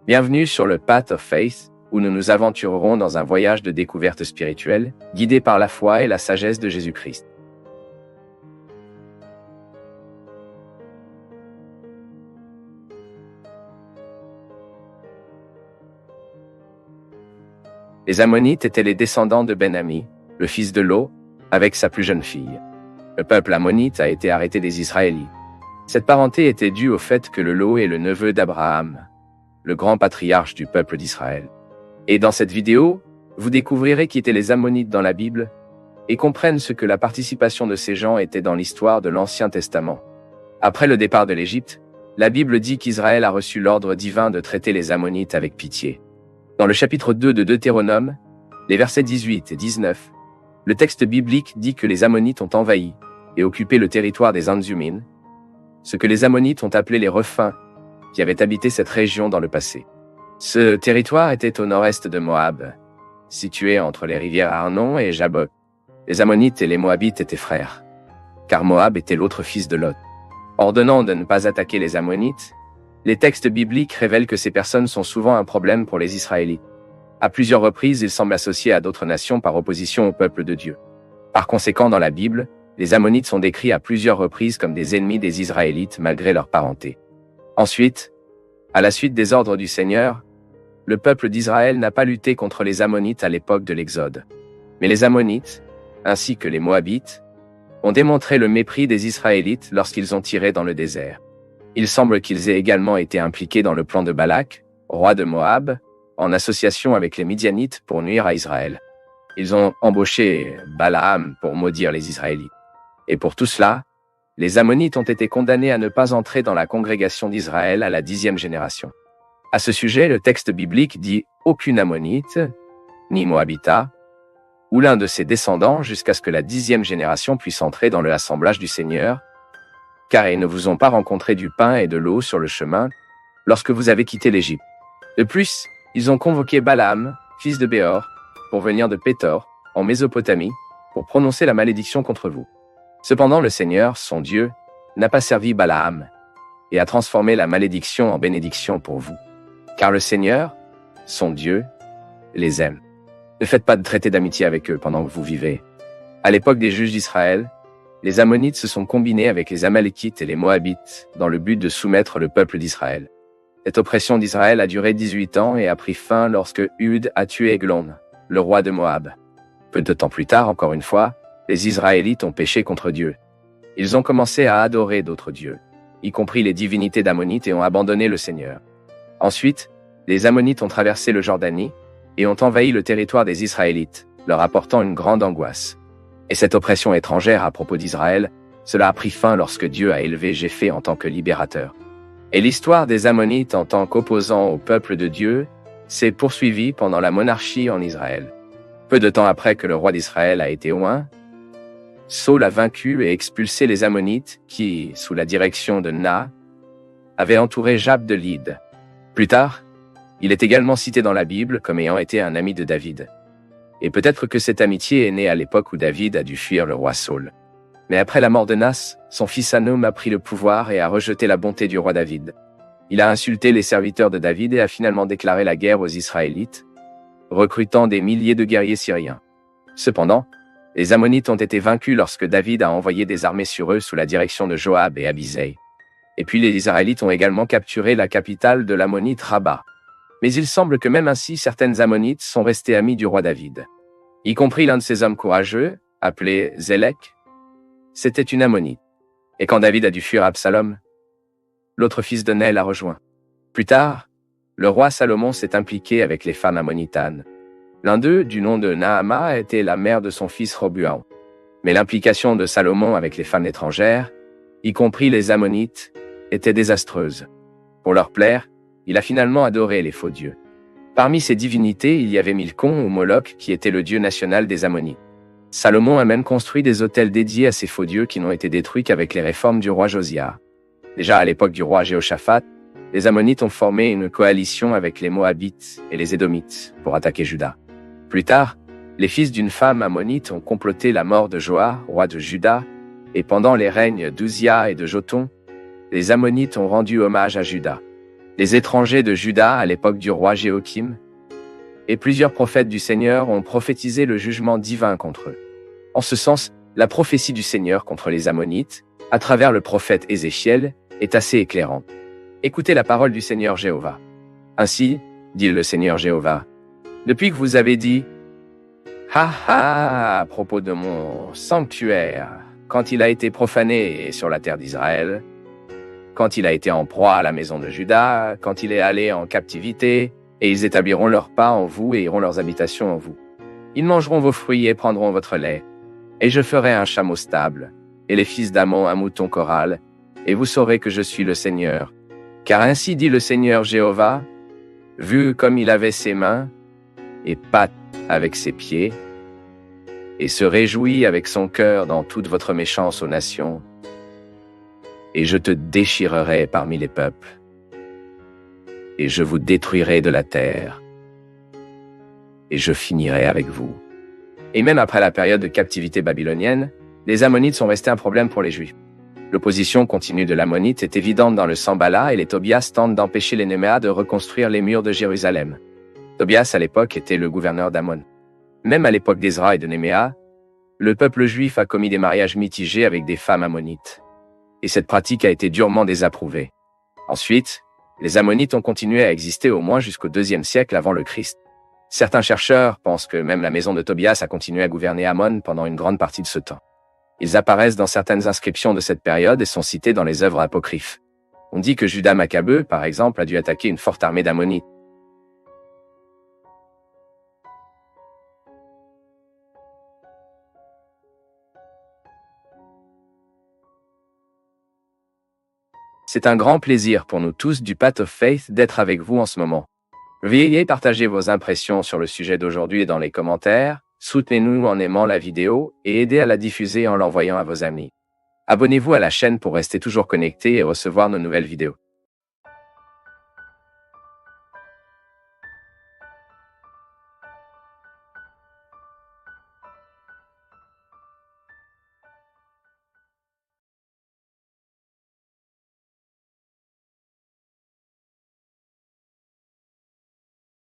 Bienvenue sur le Path of Faith, où nous nous aventurerons dans un voyage de découverte spirituelle, guidé par la foi et la sagesse de Jésus-Christ. Les Ammonites étaient les descendants de Ben-Ami, le fils de Lot, avec sa plus jeune fille. Le peuple ammonite a été arrêté des Israélites. Cette parenté était due au fait que le Lot est le neveu d'Abraham, le grand patriarche du peuple d'Israël. Et dans cette vidéo, vous découvrirez qui étaient les Ammonites dans la Bible et comprennent ce que la participation de ces gens était dans l'histoire de l'Ancien Testament. Après le départ de l'Égypte, la Bible dit qu'Israël a reçu l'ordre divin de traiter les Ammonites avec pitié. Dans le chapitre 2 de Deutéronome, les versets 18 et 19, le texte biblique dit que les Ammonites ont envahi et occupé le territoire des Anzumines, ce que les Ammonites ont appelé les Rephaims, qui avaient habité cette région dans le passé. Ce territoire était au nord-est de Moab, situé entre les rivières Arnon et Jabbok. Les Ammonites et les Moabites étaient frères, car Moab était l'autre fils de Lot. Ordonnant de ne pas attaquer les Ammonites, les textes bibliques révèlent que ces personnes sont souvent un problème pour les Israélites. À plusieurs reprises, ils semblent associés à d'autres nations par opposition au peuple de Dieu. Par conséquent, dans la Bible, les Ammonites sont décrits à plusieurs reprises comme des ennemis des Israélites malgré leur parenté. Ensuite, à la suite des ordres du Seigneur, le peuple d'Israël n'a pas lutté contre les Ammonites à l'époque de l'Exode. Mais les Ammonites, ainsi que les Moabites, ont démontré le mépris des Israélites lorsqu'ils ont tiré dans le désert. Il semble qu'ils aient également été impliqués dans le plan de Balak, roi de Moab, en association avec les Midianites pour nuire à Israël. Ils ont embauché Balaam pour maudire les Israélites. Et pour tout cela, les Ammonites ont été condamnés à ne pas entrer dans la congrégation d'Israël à la 10e génération. À ce sujet, le texte biblique dit « aucune Ammonite, ni Moabita, ou l'un de ses descendants jusqu'à ce que la 10e génération puisse entrer dans le assemblage du Seigneur, car ils ne vous ont pas rencontré du pain et de l'eau sur le chemin lorsque vous avez quitté l'Égypte. De plus, ils ont convoqué Balaam, fils de Béor, pour venir de Pétor, en Mésopotamie, pour prononcer la malédiction contre vous. Cependant, le Seigneur, son Dieu, n'a pas servi Balaam et a transformé la malédiction en bénédiction pour vous. Car le Seigneur, son Dieu, les aime. Ne faites pas de traité d'amitié avec eux pendant que vous vivez. À l'époque des juges d'Israël, les Ammonites se sont combinés avec les Amalékites et les Moabites dans le but de soumettre le peuple d'Israël. Cette oppression d'Israël a duré 18 ans et a pris fin lorsque Hud a tué Eglon, le roi de Moab. Peu de temps plus tard, encore une fois, les Israélites ont péché contre Dieu. Ils ont commencé à adorer d'autres dieux, y compris les divinités d'Ammonites, et ont abandonné le Seigneur. Ensuite, les Ammonites ont traversé le Jordanie et ont envahi le territoire des Israélites, leur apportant une grande angoisse. Et cette oppression étrangère à propos d'Israël, cela a pris fin lorsque Dieu a élevé Jéphé en tant que libérateur. Et l'histoire des Ammonites en tant qu'opposants au peuple de Dieu s'est poursuivie pendant la monarchie en Israël. Peu de temps après que le roi d'Israël a été oint, Saül a vaincu et expulsé les Ammonites qui, sous la direction de Na, avaient entouré Jab de Lyd. Plus tard, il est également cité dans la Bible comme ayant été un ami de David. Et peut-être que cette amitié est née à l'époque où David a dû fuir le roi Saül. Mais après la mort de Nas, son fils Hanun a pris le pouvoir et a rejeté la bonté du roi David. Il a insulté les serviteurs de David et a finalement déclaré la guerre aux Israélites, recrutant des milliers de guerriers syriens. Cependant, les Ammonites ont été vaincus lorsque David a envoyé des armées sur eux sous la direction de Joab et Abisai. Et puis les Israélites ont également capturé la capitale de l'Ammonite Rabba. Mais il semble que même ainsi, certaines Ammonites sont restées amies du roi David, y compris l'un de ses hommes courageux, appelé Zélek. C'était une Ammonite. Et quand David a dû fuir Absalom, l'autre fils de Né l'a rejoint. Plus tard, le roi Salomon s'est impliqué avec les femmes ammonitanes. L'un d'eux, du nom de Naama, était la mère de son fils Roboam. Mais l'implication de Salomon avec les femmes étrangères, y compris les Ammonites, était désastreuse. Pour leur plaire, il a finalement adoré les faux dieux. Parmi ces divinités, il y avait Milcom ou Moloch, qui était le dieu national des Ammonites. Salomon a même construit des autels dédiés à ces faux dieux qui n'ont été détruits qu'avec les réformes du roi Josia. Déjà à l'époque du roi Jéhoshaphat, les Ammonites ont formé une coalition avec les Moabites et les Édomites pour attaquer Juda. Plus tard, les fils d'une femme ammonite ont comploté la mort de Joas, roi de Juda, et pendant les règnes d'Uzia et de Jotham, les Ammonites ont rendu hommage à Juda. les étrangers de Juda à l'époque du roi Jéhokim, et plusieurs prophètes du Seigneur ont prophétisé le jugement divin contre eux. En ce sens, la prophétie du Seigneur contre les Ammonites, à travers le prophète Ézéchiel, est assez éclairante. Écoutez la parole du Seigneur Jéhovah. Ainsi, dit le Seigneur Jéhovah, depuis que vous avez dit « Ha ha » à propos de mon sanctuaire, quand il a été profané sur la terre d'Israël, quand il a été en proie à la maison de Juda, quand il est allé en captivité, et ils établiront leurs pas en vous et iront leurs habitations en vous. Ils mangeront vos fruits et prendront votre lait, et je ferai un chameau stable, et les fils d'Ammon un mouton choral, et vous saurez que je suis le Seigneur. Car ainsi dit le Seigneur Jéhovah, vu comme il avait ses mains, et patte avec ses pieds, et se réjouit avec son cœur dans toute votre méchance aux nations, et je te déchirerai parmi les peuples, et je vous détruirai de la terre, et je finirai avec vous. Et même après la période de captivité babylonienne, les Ammonites sont restés un problème pour les Juifs. L'opposition continue de l'Ammonite est évidente dans le Sanballat et les Tobias tentent d'empêcher les Néméas de reconstruire les murs de Jérusalem. Tobias, à l'époque, était le gouverneur d'Ammon. Même à l'époque d'Ezra et de Néméa, le peuple juif a commis des mariages mitigés avec des femmes ammonites. Et cette pratique a été durement désapprouvée. Ensuite, les Ammonites ont continué à exister au moins jusqu'au IIe siècle avant le Christ. Certains chercheurs pensent que même la maison de Tobias a continué à gouverner Ammon pendant une grande partie de ce temps. Ils apparaissent dans certaines inscriptions de cette période et sont cités dans les œuvres apocryphes. On dit que Judas Maccabeu, par exemple, a dû attaquer une forte armée d'Ammonites. C'est un grand plaisir pour nous tous du Path of Faith d'être avec vous en ce moment. Veuillez partager vos impressions sur le sujet d'aujourd'hui dans les commentaires, soutenez-nous en aimant la vidéo et aidez à la diffuser en l'envoyant à vos amis. Abonnez-vous à la chaîne pour rester toujours connecté et recevoir nos nouvelles vidéos.